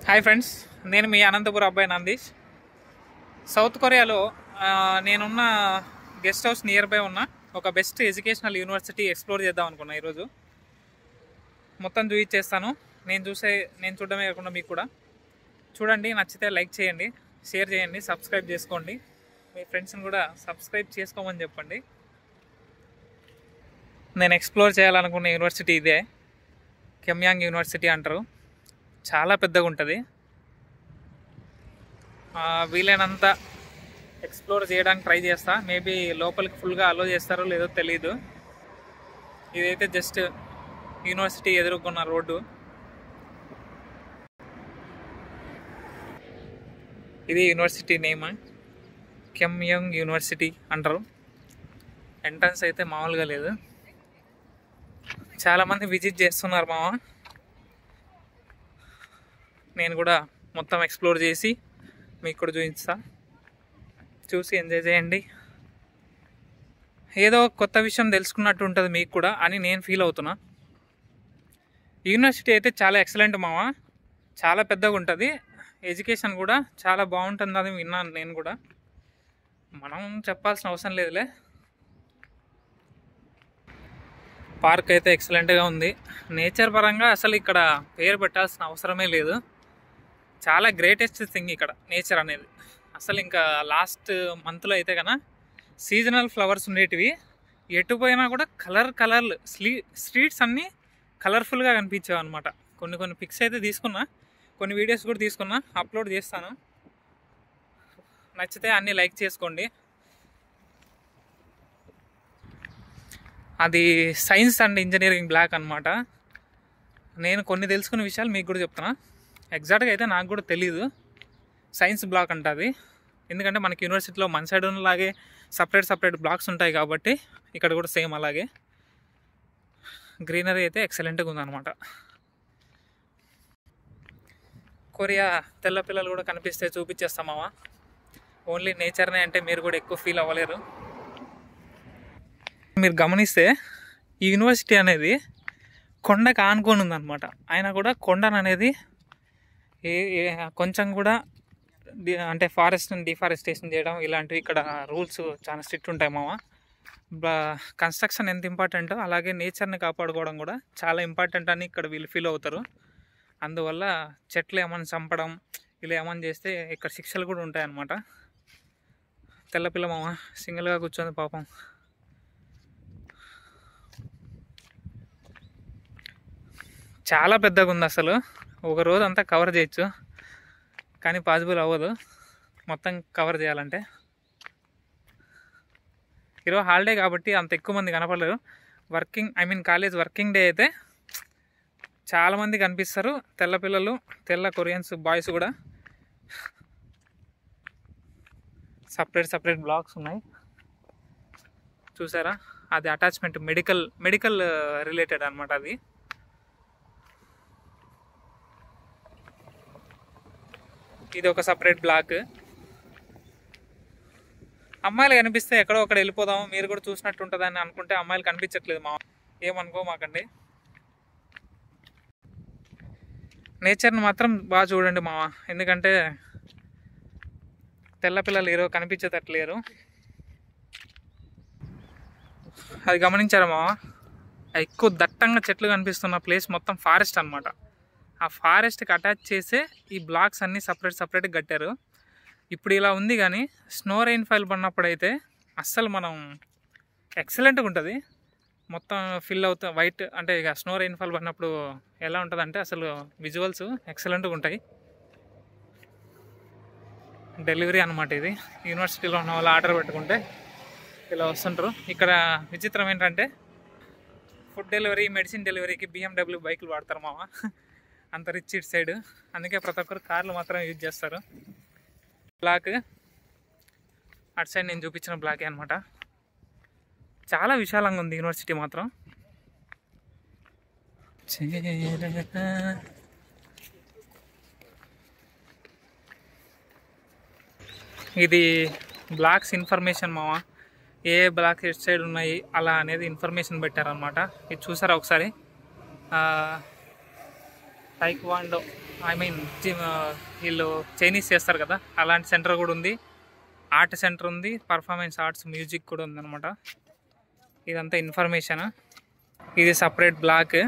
Hi friends, నేను మీ అనంతపురం అబ్బాయి Nandish. South కొరియాలో నేనున్న గెస్ట్ హౌస్ నియర్ బై ఉన్న ఒక బెస్ట్ ఎడ్యుకేషనల్ యూనివర్సిటీ ఎక్స్ప్లోర్ చేద్దాం అనుకున్నా. ఈరోజు మొత్తం చూపించేస్తాను. నేను చూడడమే కాకుండా మీకు కూడా చూడండి. నచ్చితే లైక్ చేయండి, షేర్ చేయండి, సబ్స్క్రైబ్ చేసుకోండి. మీ ఫ్రెండ్స్ని కూడా సబ్స్క్రైబ్ చేసుకోమని చెప్పండి. నేను ఎక్స్ప్లోర్ చేయాలనుకున్న యూనివర్సిటీ ఇదే, కెమ్యాంగ్ యూనివర్సిటీ అంటారు. చాలా పెద్దగా ఉంటుంది. వీలైనంత ఎక్స్ప్లోర్ చేయడానికి ట్రై చేస్తా. మేబీ లోపలికి ఫుల్గా అలో చేస్తారో లేదో తెలీదు. ఇదైతే జస్ట్ యూనివర్సిటీ ఎదుర్కొన్న రోడ్డు. ఇది యూనివర్సిటీ నేమ్, కెమ్యాంగ్ యూనివర్సిటీ అంటారు. ఎంట్రన్స్ అయితే మామూలుగా లేదు. చాలామంది విజిట్ చేస్తున్నారు మామ. నేను కూడా మొత్తం ఎక్స్ప్లోర్ చేసి మీకు కూడా చూపిస్తా. చూసి ఎంజాయ్ చేయండి. ఏదో కొత్త విషయం తెలుసుకున్నట్టు ఉంటుంది మీకు కూడా అని నేను ఫీల్ అవుతున్నా. యూనివర్సిటీ అయితే చాలా ఎక్సలెంట్ మామ. చాలా పెద్దగా ఉంటుంది. ఎడ్యుకేషన్ కూడా చాలా బాగుంటుందని విన్నాను నేను కూడా. మనం చెప్పాల్సిన అవసరం లేదులే. పార్క్ అయితే ఎక్సలెంట్గా ఉంది. నేచర్ పరంగా అసలు ఇక్కడ పేరు పెట్టాల్సిన అవసరమే లేదు. చాలా గ్రేటెస్ట్ థింగ్ ఇక్కడ నేచర్ అనేది. అసలు ఇంకా లాస్ట్ మంత్లో అయితే కన్నా సీజనల్ ఫ్లవర్స్ ఉండేటివి. ఎటు పోయినా కూడా కలర్లు స్ట్రీట్స్ అన్నీ కలర్ఫుల్గా కనిపించావు అనమాట. కొన్ని పిక్స్ అయితే తీసుకున్నా, కొన్ని వీడియోస్ కూడా తీసుకున్నా, అప్లోడ్ చేస్తాను. నచ్చితే అన్నీ లైక్ చేసుకోండి. అది సైన్స్ అండ్ ఇంజనీరింగ్ బ్లాక్ అనమాట. నేను కొన్ని తెలుసుకున్న విషయాలు మీకు కూడా చెప్తున్నా. ఎగ్జాక్ట్గా అయితే నాకు కూడా తెలీదు. సైన్స్ బ్లాక్ అంటుంది. ఎందుకంటే మనకి యూనివర్సిటీలో మన సైడ్ ఉన్నలాగే సపరేట్ బ్లాక్స్ ఉంటాయి కాబట్టి ఇక్కడ కూడా సేమ్ అలాగే. గ్రీనరీ అయితే ఎక్సలెంట్గా ఉందన్నమాట. కొరియా తెల్ల పిల్లలు కూడా కనిపిస్తే చూపించేస్తామా. ఓన్లీ నేచర్నే అంటే మీరు కూడా ఎక్కువ ఫీల్ అవ్వలేరు. మీరు గమనిస్తే ఈ యూనివర్సిటీ అనేది కొండకు ఆనుకొని ఉందన్నమాట. అయినా కూడా కొండను అనేది కొంచెం కూడా అంటే ఫారెస్ట్ని డిఫారెస్టేషన్ చేయడం ఇలాంటివి ఇక్కడ రూల్స్ చాలా స్ట్రిక్ట్ ఉంటాయి మామ. కన్స్ట్రక్షన్ ఎంత ఇంపార్టెంటో అలాగే నేచర్ని కాపాడుకోవడం కూడా చాలా ఇంపార్టెంట్ అని ఇక్కడ వీళ్ళు ఫీల్ అవుతారు. అందువల్ల చెట్లు ఏమైనా చంపడం ఇలా ఏమైనా చేస్తే ఇక్కడ శిక్షలు కూడా ఉంటాయన్నమాట. తెల్లపిల్ల మామ సింగిల్గా కూర్చొని పాపం. చాలా పెద్దగా ఉంది. అసలు ఒక రోజు అంతా కవర్ చేయొచ్చు, కానీ పాసిబుల్ అవ్వదు మొత్తం కవర్ చేయాలంటే. ఈరోజు హాలిడే కాబట్టి అంత ఎక్కువ మంది కనపడలేరు. కాలేజ్ వర్కింగ్ డే అయితే చాలామంది కనిపిస్తారు. తెల్ల పిల్లలు, తెల్ల కొరియన్స్ బాయ్స్ కూడా. సపరేట్ బ్లాక్స్ ఉన్నాయి చూసారా. అది అటాచ్మెంట్ మెడికల్ రిలేటెడ్ అనమాట. అది ఇది ఒక సపరేట్ బ్లాక్. అమ్మాయిలు కనిపిస్తే ఎక్కడో ఒకటి వెళ్ళిపోదాము, మీరు కూడా చూసినట్టు ఉంటుందని అనుకుంటే అమ్మాయిలు కనిపించట్లేదు మా. ఏమనుకో మాకండి. నేచర్ని మాత్రం బాగా చూడండి మామ. ఎందుకంటే తెల్ల పిల్లలు ఈరోజు కనిపించేటట్లేరు. అది గమనించారా మామ. ఎక్కువ దట్టంగా చెట్లు కనిపిస్తున్న ప్లేస్ మొత్తం ఫారెస్ట్ అనమాట. ఆ ఫారెస్ట్కి అటాచ్ చేసే ఈ బ్లాక్స్ అన్నీ సపరేట్గా కట్టారు. ఇప్పుడు ఇలా ఉంది, కానీ స్నో రెయిన్ఫాల్ పడినప్పుడు అయితే అస్సలు మనం ఎక్సలెంట్గా ఉంటుంది. మొత్తం ఫిల్ అవుతా వైట్. అంటే ఇక స్నో రెయిన్ఫాల్ పడినప్పుడు ఎలా ఉంటుంది అంటే అసలు విజువల్స్ ఎక్సలెంట్గా ఉంటాయి. డెలివరీ అనమాట ఇది. యూనివర్సిటీలో ఉన్న వాళ్ళు ఆర్డర్ పెట్టుకుంటే ఇలా వస్తుంటారు. ఇక్కడ విచిత్రం ఏంటంటే ఫుడ్ డెలివరీ, మెడిసిన్ డెలివరీకి BMW బైకులు వాడతారు మామ. అంత రిచ్ ఇటు సైడ్. అందుకే ప్రతి ఒక్కరు కార్లు మాత్రం యూజ్ చేస్తారు. బ్లాక్ అటు సైడ్ నేను చూపించిన బ్లాకే అనమాట. చాలా విశాలంగా ఉంది యూనివర్సిటీ మాత్రం. ఇది బ్లాక్స్ ఇన్ఫర్మేషన్ మామ. ఏ బ్లాక్స్ ఎటు సైడ్ ఉన్నాయి అలా అనేది ఇన్ఫర్మేషన్ పెట్టారనమాట. ఇది చూసారా ఒకసారి. టైక్వాండో వీళ్ళు చైనీస్ చేస్తారు కదా, అలాంటి సెంటర్ కూడా ఉంది. ఆర్ట్ సెంటర్ ఉంది, పర్ఫార్మెన్స్ ఆర్ట్స్, మ్యూజిక్ కూడా ఉందన్నమాట. ఇదంతా ఇన్ఫర్మేషన్. ఇది సపరేట్ బ్లాక్.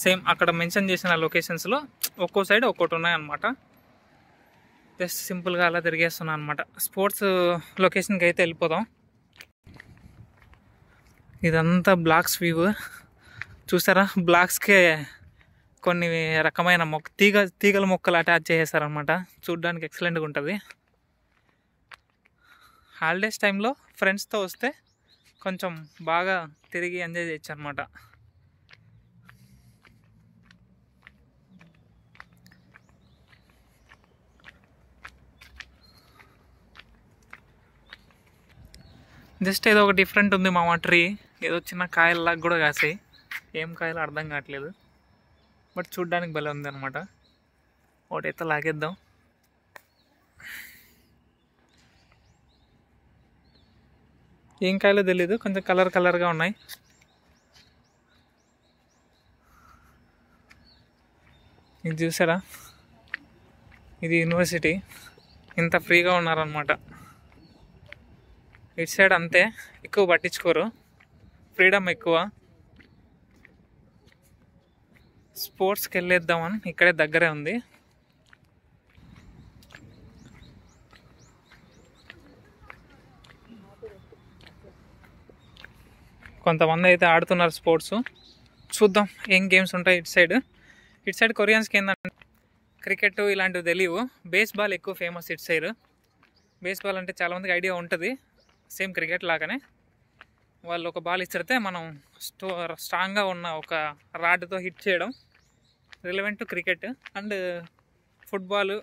సేమ్ అక్కడ మెన్షన్ చేసిన లొకేషన్స్లో ఒక్కో సైడ్ ఒక్కోటి ఉన్నాయన్నమాట. జస్ట్ సింపుల్గా అలా తిరిగేస్తున్నాను అనమాట. స్పోర్ట్స్ లొకేషన్కి అయితే వెళ్ళిపోదాం. ఇదంతా బ్లాక్స్ వ్యూ చూసారా. బ్లాక్స్కే కొన్ని రకమైన తీగల మొక్కలు అటాచ్ చేసేసారనమాట. చూడ్డానికి ఎక్సలెంట్గా ఉంటుంది. హాలిడేస్ టైంలో ఫ్రెండ్స్తో వస్తే కొంచెం బాగా తిరిగి ఎంజాయ్ చేయొచ్చు అనమాట. జస్ట్ ఏదో ఒక డిఫరెంట్ ఉంది మామ. ట్రీ ఏదో చిన్న కాయల్లాగా కూడా కాసాయి. ఏం కాయలు అర్థం కావట్లేదు, బట్ చూడ్డానికి భలే ఉంది అనమాట. ఒకటైతే లాగేద్దాం. ఏం కాయలో తెలీదు, కొంచెం కలర్గా ఉన్నాయి. ఇది చూసారా, ఇది యూనివర్సిటీ. ఇంత ఫ్రీగా ఉన్నారనమాట. ఇటు సైడ్ అంతే, ఎక్కువ పట్టించుకోరు, ఫ్రీడమ్ ఎక్కువ. స్పోర్ట్స్కి వెళ్ళేద్దామని ఇక్కడే దగ్గరే ఉంది. కొంతమంది అయితే ఆడుతున్నారు స్పోర్ట్స్. చూద్దాం ఏం గేమ్స్ ఉంటాయి ఇటు సైడ్. కొరియన్స్కి ఏంటంటే క్రికెట్ ఇలాంటివి తెలియవు. బేస్బాల్ ఎక్కువ ఫేమస్ ఇటు సైడ్. బేస్బాల్ అంటే చాలామందికి ఐడియా ఉంటుంది. సేమ్ క్రికెట్ లాగానే వాళ్ళు ఒక బాల్ ఇచ్చితే మనం స్ట్రాంగ్గా ఉన్న ఒక రాడ్తో హిట్ చేయడం relevant to cricket. And football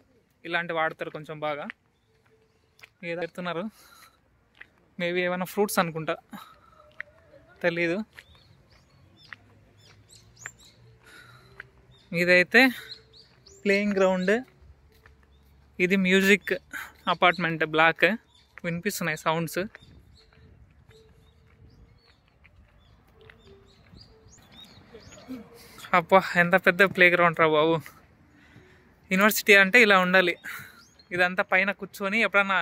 ఇలాంటివి ఆడతారు కొంచెం బాగా. ఏదో ఎడుతున్నారు, మేబీ ఏమైనా ఫ్రూట్స్ అనుకుంటా, తెలీదు. ఇదైతే ప్లేయింగ్ గ్రౌండ్. ఇది మ్యూజిక్ అపార్ట్మెంట్ బ్లాక్. వినిపిస్తున్నాయి సౌండ్స్. అబ్బా ఎంత పెద్ద ప్లే గ్రౌండ్ రా బాబు. యూనివర్సిటీ అంటే ఇలా ఉండాలి. ఇదంతా పైన కూర్చొని ఎప్పుడన్నా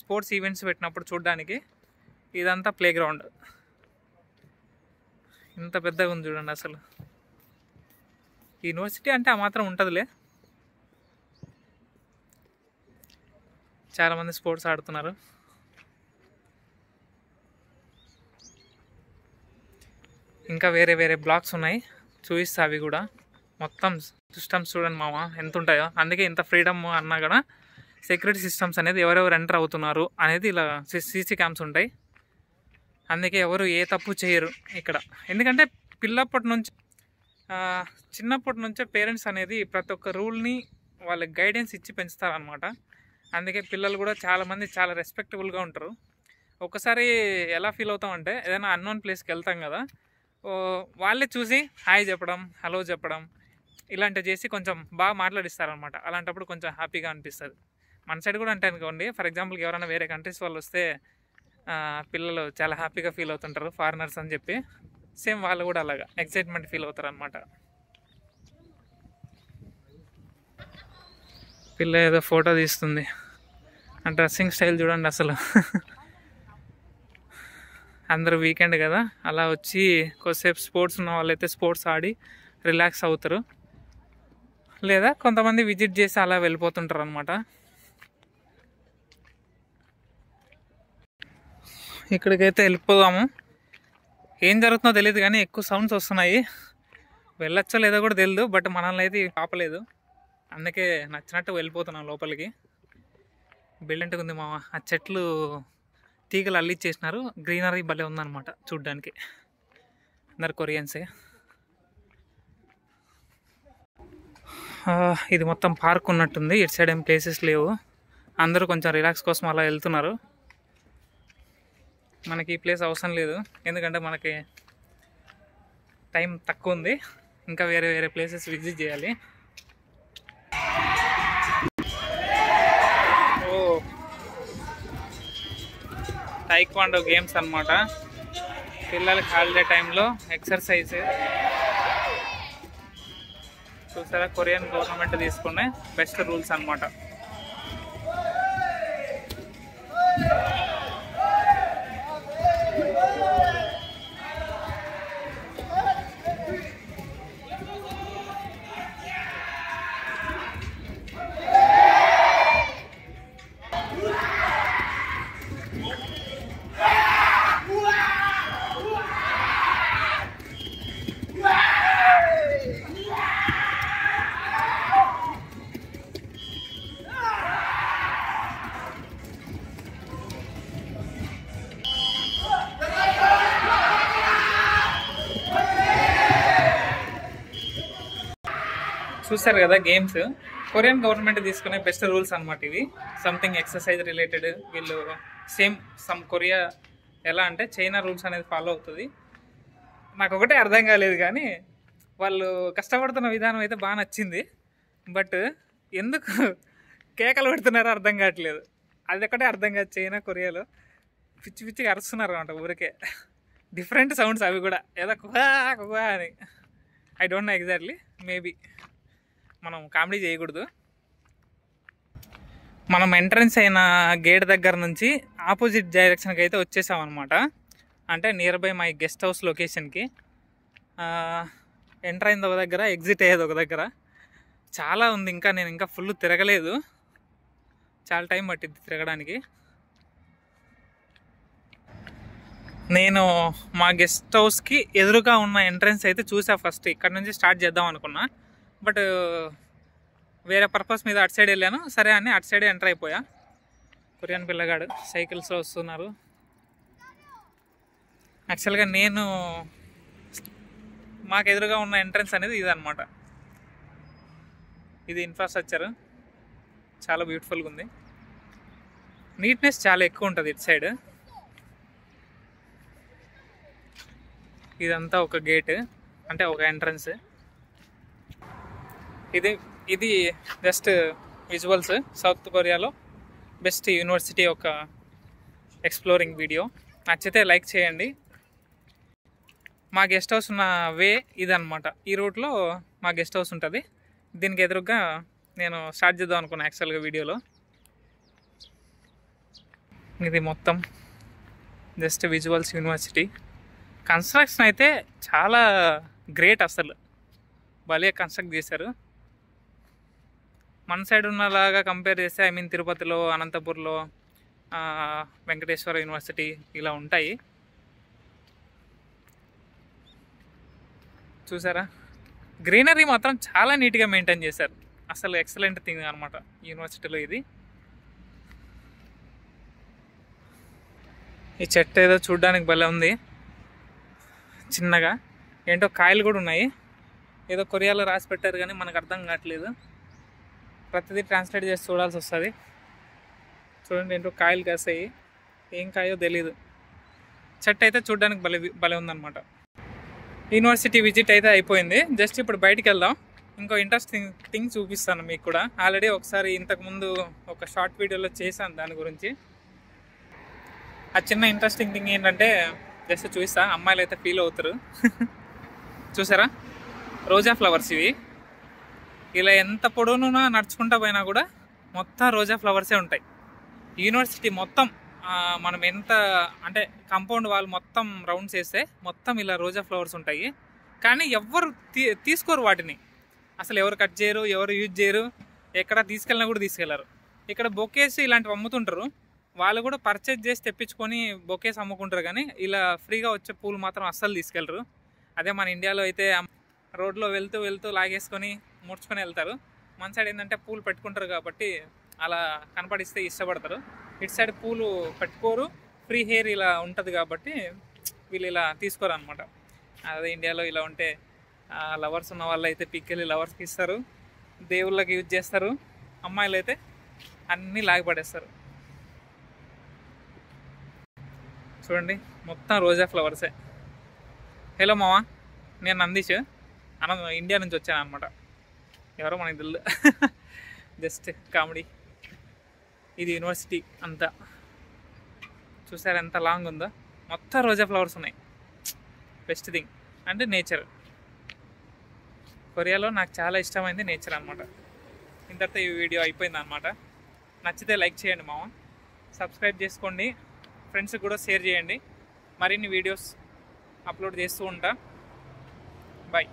స్పోర్ట్స్ ఈవెంట్స్ పెట్టినప్పుడు చూడడానికి ఇదంతా ప్లే గ్రౌండ్. ఇంత పెద్దగా ఉంది చూడండి అసలు. యూనివర్సిటీ అంటే ఆ మాత్రం ఉంటుందిలే. చాలామంది స్పోర్ట్స్ ఆడుతున్నారు. ఇంకా వేరే బ్లాక్స్ ఉన్నాయి, చూపిస్తా అవి కూడా. మొత్తం సిస్టమ్స్ చూడండి మామ ఎంత ఉంటాయో. అందుకే ఇంత ఫ్రీడమ్ అన్నా కూడా సెక్యూరిటీ సిస్టమ్స్ అనేది ఎవరెవరు ఎంటర్ అవుతున్నారు అనేది ఇలా సీసీ క్యామ్స్ ఉంటాయి. అందుకే ఎవరు ఏ తప్పు చేయరు ఇక్కడ. ఎందుకంటే చిన్నప్పటి నుంచే పేరెంట్స్ అనేది ప్రతి ఒక్క రూల్ని వాళ్ళకి గైడెన్స్ ఇచ్చి పెంచుతారనమాట. అందుకే పిల్లలు కూడా చాలామంది చాలా రెస్పెక్టబుల్గా ఉంటారు. ఒక్కసారి ఎలా ఫీల్ అవుతామంటే ఏదైనా అన్నోన్ ప్లేస్కి వెళ్తాం కదా, వాళ్ళే చూసి హాయ్ చెప్పడం, హలో చెప్పడం ఇలాంటివి చేసి కొంచెం బాగా మాట్లాడిస్తారనమాట. అలాంటప్పుడు కొంచెం హ్యాపీగా అనిపిస్తుంది. మన సైడ్ కూడా అంటే అనుకోండి, ఫర్ ఎగ్జాంపుల్కి ఎవరైనా వేరే కంట్రీస్ వాళ్ళు వస్తే పిల్లలు చాలా హ్యాపీగా ఫీల్ అవుతుంటారు, ఫారినర్స్ అని చెప్పి. సేమ్ వాళ్ళు కూడా అలాగా ఎక్సైట్మెంట్ ఫీల్ అవుతారు అనమాట. పిల్ల ఏదో ఫోటో తీస్తుంది. ఆ డ్రెస్సింగ్ స్టైల్ చూడండి అసలు. అందరూ వీకెండ్ కదా, అలా వచ్చి కొద్దిసేపు స్పోర్ట్స్ ఉన్న వాళ్ళైతే స్పోర్ట్స్ ఆడి రిలాక్స్ అవుతారు. లేదా కొంతమంది విజిట్ చేసి అలా వెళ్ళిపోతుంటారు అనమాట. ఇక్కడికైతే వెళ్ళిపోదాము. ఏం జరుగుతుందో తెలియదు కానీ ఎక్కువ సౌండ్స్ వస్తున్నాయి. వెళ్ళొచ్చో లేదో కూడా తెలియదు, బట్ మనల్ని అయితే ఆపలేదు. అందుకే నచ్చినట్టు వెళ్ళిపోతున్నాం లోపలికి. బిల్డెంట్గా ఉంది మామ. ఆ చెట్లు తీగలు అల్లిచ్చేసినారు. గ్రీనరీ భలే ఉందన్నమాట చూడ్డానికి. అందరు కొరియన్సే. ఇది మొత్తం పార్క్ ఉన్నట్టుంది. ఇటు సైడ్ ఏం ప్లేసెస్ లేవు. అందరూ కొంచెం రిలాక్స్ కోసం అలా వెళ్తున్నారు. మనకి ఈ ప్లేస్ అవసరం లేదు, ఎందుకంటే మనకి టైం తక్కువ ఉంది. ఇంకా వేరే ప్లేసెస్ విజిట్ చేయాలి. టైక్వాండో గేమ్స్ అన్నమాట. పిల్లలకి హాలిడే టైంలో ఎక్సర్సైజ్. చూసారా, కొరియన్ గవర్నమెంట్ తీసుకునే బెస్ట్ రూల్స్ అన్నమాట. చూసారు కదా గేమ్స్, కొరియన్ గవర్నమెంట్ తీసుకునే బెస్ట్ రూల్స్ అనమాట ఇవి. Something exercise related. వీళ్ళు సేమ్ కొరియా ఎలా అంటే చైనా రూల్స్ అనేది ఫాలో అవుతుంది. నాకు ఒకటే అర్థం కాలేదు, కానీ వాళ్ళు కష్టపడుతున్న విధానం అయితే బాగా నచ్చింది. బట్ ఎందుకు కేకలు పెడుతున్నారో అర్థం కావట్లేదు. అది ఒకటే అర్థం కాదు. చైనా కొరియాలో పిచ్చి పిచ్చిగా అరుస్తున్నారు అనమాట ఊరికే. డిఫరెంట్ సౌండ్స్ అవి కూడా, ఏదో కుహా కుహా అని. I don't know exactly, maybe మనం కామెడీ చేయకూడదు. మనం ఎంట్రన్స్ అయిన గేట్ దగ్గర నుంచి ఆపోజిట్ డైరెక్షన్కి అయితే వచ్చేసాం అనమాట. అంటే near by my guest house లొకేషన్కి. ఎంటర్ అయింది ఒక దగ్గర, ఎగ్జిట్ అయ్యేది ఒక దగ్గర. చాలా ఉంది ఇంకా, నేను ఇంకా ఫుల్ తిరగలేదు. చాలా టైం పట్టింది తిరగడానికి. నేను మా గెస్ట్ హౌస్కి ఎదురుగా ఉన్న ఎంట్రన్స్ అయితే చూసా ఫస్ట్. ఇక్కడ నుంచి స్టార్ట్ చేద్దాం అనుకున్నా, బట్ వేరే పర్పస్ మీద అటు సైడ్ వెళ్ళాను. సరే అని అటు సైడే ఎంటర్ అయిపోయా. కొరియన్ పిల్లగాడు సైకిల్స్లో వస్తున్నారు. యాక్చువల్గా నేను మాకు ఎదురుగా ఉన్న ఎంట్రన్స్ అనేది ఇదన్నమాట. ఇది ఇన్ఫ్రాస్ట్రక్చర్ చాలా బ్యూటిఫుల్గా ఉంది. నీట్నెస్ చాలా ఎక్కువ ఉంటుంది ఇటు సైడ్. ఇదంతా ఒక గేట్, అంటే ఒక ఎంట్రన్స్. ఇది జస్ట్ విజువల్స్. సౌత్ కొరియాలో బెస్ట్ యూనివర్సిటీ ఒక ఎక్స్ప్లోరింగ్ వీడియో. నచ్చితే లైక్ చేయండి. మా గెస్ట్ హౌస్ ఉన్న వే ఇదన్నమాట. ఈ రూట్లో మా గెస్ట్ హౌస్ ఉంటుంది. దీనికి ఎదురుగా నేను స్టార్ట్ చేద్దాం అనుకున్నాను యాక్చువల్గా వీడియోలో. ఇది మొత్తం జస్ట్ విజువల్స్ యూనివర్సిటీ. కన్స్ట్రక్షన్ అయితే చాలా గ్రేట్, అసలు భలే కన్స్ట్రక్ట్ చేశారు. మన సైడ్ ఉన్నలాగా కంపేర్ చేస్తే, ఐ మీన్ తిరుపతిలో, అనంతపూర్లో, వెంకటేశ్వర యూనివర్సిటీ ఇలా ఉంటాయి. చూసారా, గ్రీనరీ మాత్రం చాలా నీట్గా మెయింటైన్ చేశారు. అసలు ఎక్సలెంట్ థింగ్ అనమాట యూనివర్సిటీలో ఇది. ఈ చెట్టు ఏదో చూడడానికి భలే ఉంది, చిన్నగా. ఏంటో కాయలు కూడా ఉన్నాయి. ఏదో కొరియాలో రాసి పెట్టారు కానీ మనకు అర్థం కావట్లేదు. ప్రతిదీ ట్రాన్స్లేట్ చేసి చూడాల్సి వస్తుంది. చూడండి, ఏంటో కాయలు కాసాయి. ఏం కాయో తెలీదు. చెట్టు అయితే చూడడానికి భలే ఉందన్నమాట. యూనివర్సిటీ విజిట్ అయితే అయిపోయింది. జస్ట్ ఇప్పుడు బయటికి వెళ్దాం. ఇంకో ఇంట్రెస్టింగ్ థింగ్ చూపిస్తాను మీకు కూడా. ఆల్రెడీ ఒకసారి ఇంతకుముందు ఒక షార్ట్ వీడియోలో చేశాను దాని గురించి. ఆ చిన్న ఇంట్రెస్టింగ్ థింగ్ ఏంటంటే, జస్ట్ చూపిస్తా, అమ్మాయిలు అయితే ఫీల్ అవుతారు. చూసారా, రోజా ఫ్లవర్స్ ఇవి. ఇలా ఎంత పొడవునా నడుచుకుంటా పోయినా కూడా మొత్తం రోజా ఫ్లవర్సే ఉంటాయి. యూనివర్సిటీ మొత్తం మనం ఎంత అంటే కాంపౌండ్ వాల్ మొత్తం రౌండ్స్ వేస్తే మొత్తం ఇలా రోజా ఫ్లవర్స్ ఉంటాయి. కానీ ఎవరు తీసుకోరు వాటిని. అసలు ఎవరు కట్ చేయరు, ఎవరు యూజ్ చేయరు. ఎక్కడ తీసుకెళ్ళినా కూడా తీసుకెళ్లరు. ఇక్కడ బొకేస్ ఇలాంటివి అమ్ముతుంటారు. వాళ్ళు కూడా పర్చేజ్ చేసి తెప్పించుకొని బొకేస్ అమ్ముకుంటారు. కానీ ఇలా ఫ్రీగా వచ్చే పూలు మాత్రం అస్సలు తీసుకెళ్లరు. అదే మన ఇండియాలో అయితే రోడ్లో వెళ్తూ వెళ్తూ లాగేసుకొని ముడుచుకొని వెళ్తారు. మన సైడ్ ఏంటంటే పూలు పెట్టుకుంటారు కాబట్టి అలా కనపడిస్తే ఇష్టపడతారు. ఇటు సైడ్ పూలు పెట్టుకోరు, ఫ్రీ హెయిర్ ఇలా ఉంటుంది కాబట్టి వీళ్ళు ఇలా తీసుకోరు అనమాట. అదే ఇండియాలో ఇలా ఉంటే లవర్స్ ఉన్న వాళ్ళు అయితే పిక్కెళ్ళి లవర్స్కి ఇస్తారు, దేవుళ్ళకి యూజ్ చేస్తారు. అమ్మాయిలు అయితే అన్నీ లాగిపడేస్తారు. చూడండి, మొత్తం రోజా ఫ్లవర్సే. హలో మావా, నేను నందీష్, ఇండియా నుంచి వచ్చాను అనమాట. ఎవరో మనకి తెలియదు, జస్ట్ కామెడీ. ఇది యూనివర్సిటీ అంతా. చూసారు ఎంత లాంగ్ ఉందో. మొత్తం రోజా ఫ్లవర్స్ ఉన్నాయి. బెస్ట్ థింగ్ అంటే నేచర్. కొరియాలో నాకు చాలా ఇష్టమైంది నేచర్ అనమాట. ఇంతటితో ఈ వీడియో అయిపోయింది అనమాట. నచ్చితే లైక్ చేయండి మామ, సబ్స్క్రైబ్ చేసుకోండి, ఫ్రెండ్స్కి కూడా షేర్ చేయండి. మరిన్ని వీడియోస్ అప్లోడ్ చేస్తూ ఉంటా. బాయ్.